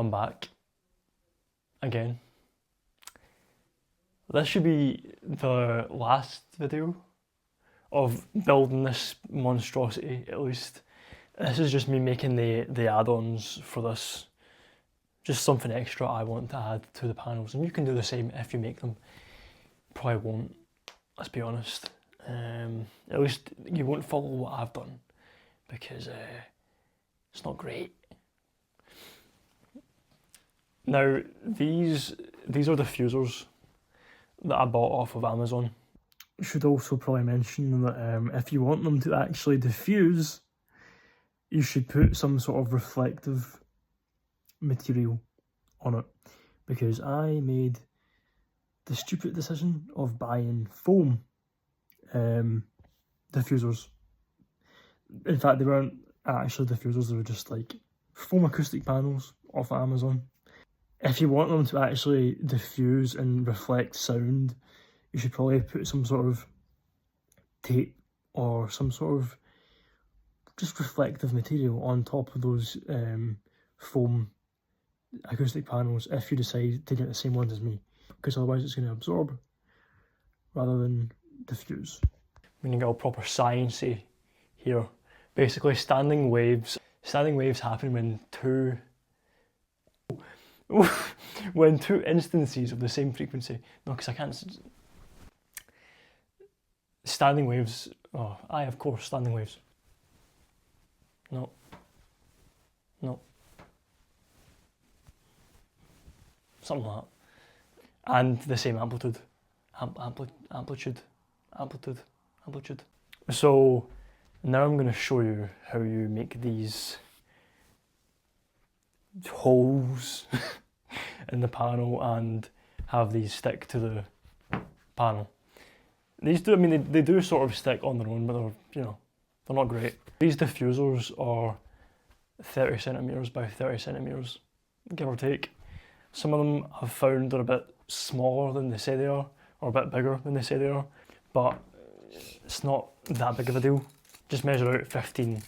I'm back again. This should be the last video of building this monstrosity, at least. This is just me making the add-ons for this. Just something extra I want to add to the panels, and you can do the same if you make them. Probably won't, let's be honest. At least you won't follow what I've done, because it's not great. Now, these are diffusers that I bought off of Amazon. Should also probably mention that if you want them to actually diffuse, you should put some sort of reflective material on it, because I made the stupid decision of buying foam diffusers. In fact, they weren't actually diffusers, they were just like foam acoustic panels off of Amazon. If you want them to actually diffuse and reflect sound, you should probably put some sort of tape or some sort of just reflective material on top of those foam acoustic panels if you decide to get the same ones as me, because otherwise it's going to absorb rather than diffuse. I'm going to get all proper sciencey here. Basically, standing waves happen when two instances of the same frequency. No, because I can't. Standing waves. Oh, of course, standing waves. No. Something like that. And the same amplitude. Amplitude. So now I'm going to show you how you make these holes in the panel and have these stick to the panel. These do, I mean, they do sort of stick on their own, but they're, they're not great. These diffusers are 30 centimeters by 30 centimeters, give or take. Some of them I've found are a bit smaller than they say they are, or a bit bigger than they say they are, but it's not that big of a deal. Just measure out 15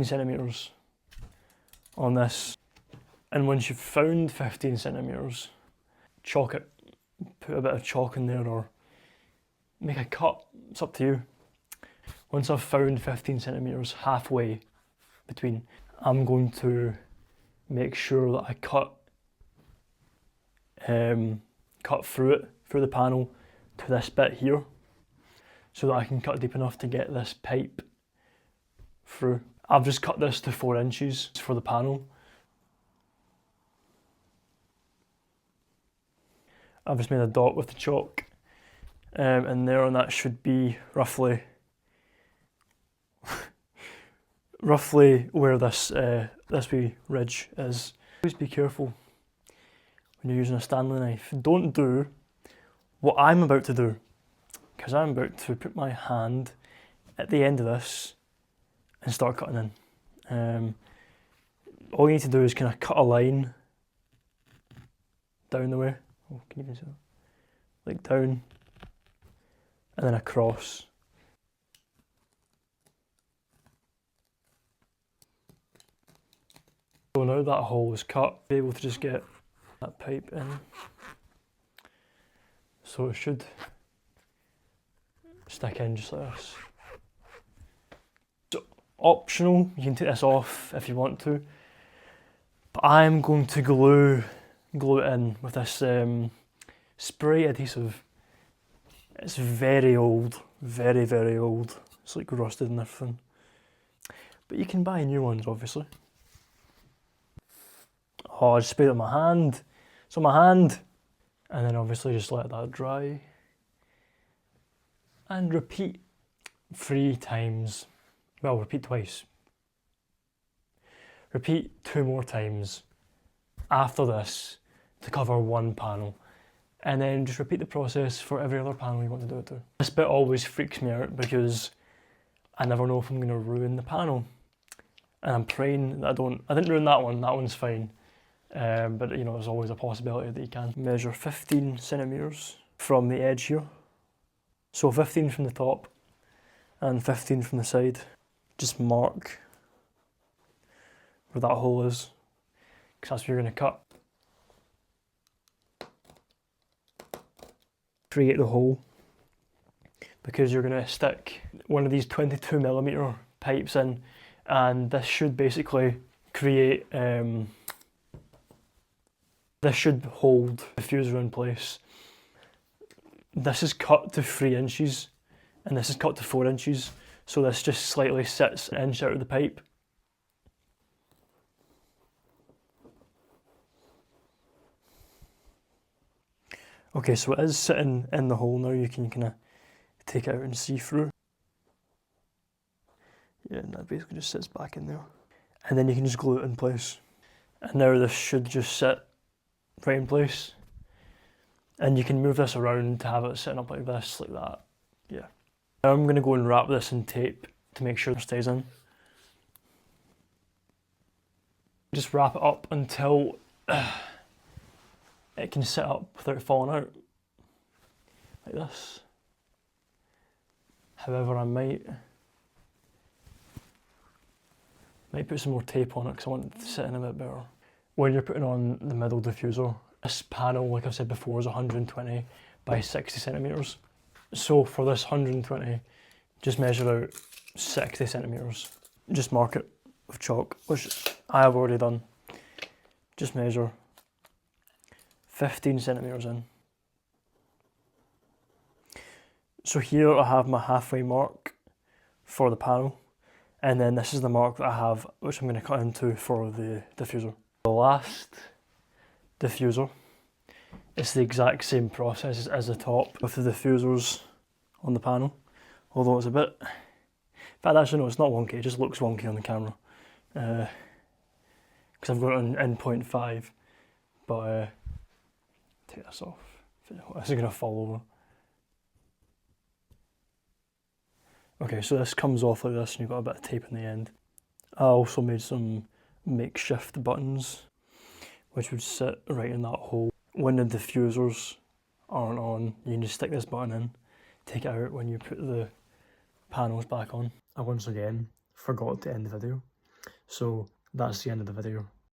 centimeters on this. And once you've found 15 centimeters, chalk it. Put a bit of chalk in there or make a cut, it's up to you. Once I've found 15 centimeters halfway between, I'm going to make sure that I cut through the panel to this bit here, so that I can cut deep enough to get this pipe through. I've just cut this to 4 inches for the panel. I've just made a dot with the chalk in there, and that should be roughly where this wee ridge is. Always be careful when you're using a Stanley knife. Don't do what I'm about to do, because I'm about to put my hand at the end of this and start cutting in. All you need to do is kind of cut a line down the way. Oh, can you even see that? Like down, and then across. So now that hole is cut, be able to just get that pipe in. So it should stick in just like this. So optional, you can take this off if you want to, but I'm going to glue it in with this spray adhesive. It's very old, very old. It's like rusted and everything, but you can buy new ones obviously. Oh, I just sprayed it on my hand. It's on my hand. And then obviously just let that dry. And repeat 3 times. Well, repeat twice. Repeat 2 more times after this to cover 1 panel. And then just repeat the process for every other panel you want to do it to. This bit always freaks me out because I never know if I'm going to ruin the panel. And I'm praying that I didn't ruin that one's fine. But there's always a possibility that you can. Measure 15 centimeters from the edge here. So 15 from the top and 15 from the side. Just mark where that hole is, because that's where you're going to cut. Create the hole, because you're going to stick one of these 22mm pipes in, and this should basically create, this should hold the diffuser in place. This is cut to 3 inches and this is cut to 4 inches, so this just slightly sits an inch out of the pipe. Okay, so it is sitting in the hole now. You can kind of take it out and see through. Yeah, and that basically just sits back in there. And then you can just glue it in place. And now this should just sit right in place. And you can move this around to have it sitting up like this, like that. Yeah. Now I'm going to go and wrap this in tape to make sure it stays in. Just wrap it up until it can sit up without falling out, like this. However, I might put some more tape on it because I want it to sit in a bit better. When you're putting on the middle diffuser, this panel, like I've said before, is 120 by 60 centimeters. So for this 120, just measure out 60 centimeters. Just mark it with chalk, which I have already done. Just measure 15 centimeters in. So here I have my halfway mark for the panel, and then this is the mark that I have, which I'm going to cut into for the diffuser. The last diffuser, it's the exact same process as the top with the diffusers on the panel, although it's a bit, in fact actually no, it's not wonky, it just looks wonky on the camera because I've got it in 0.5, but take this off, this is going to fall over. Okay, so this comes off like this and you've got a bit of tape in the end. I also made some makeshift buttons which would sit right in that hole. When the diffusers aren't on, you can just stick this button in, take it out when you put the panels back on. I once again forgot to end the video, so that's the end of the video.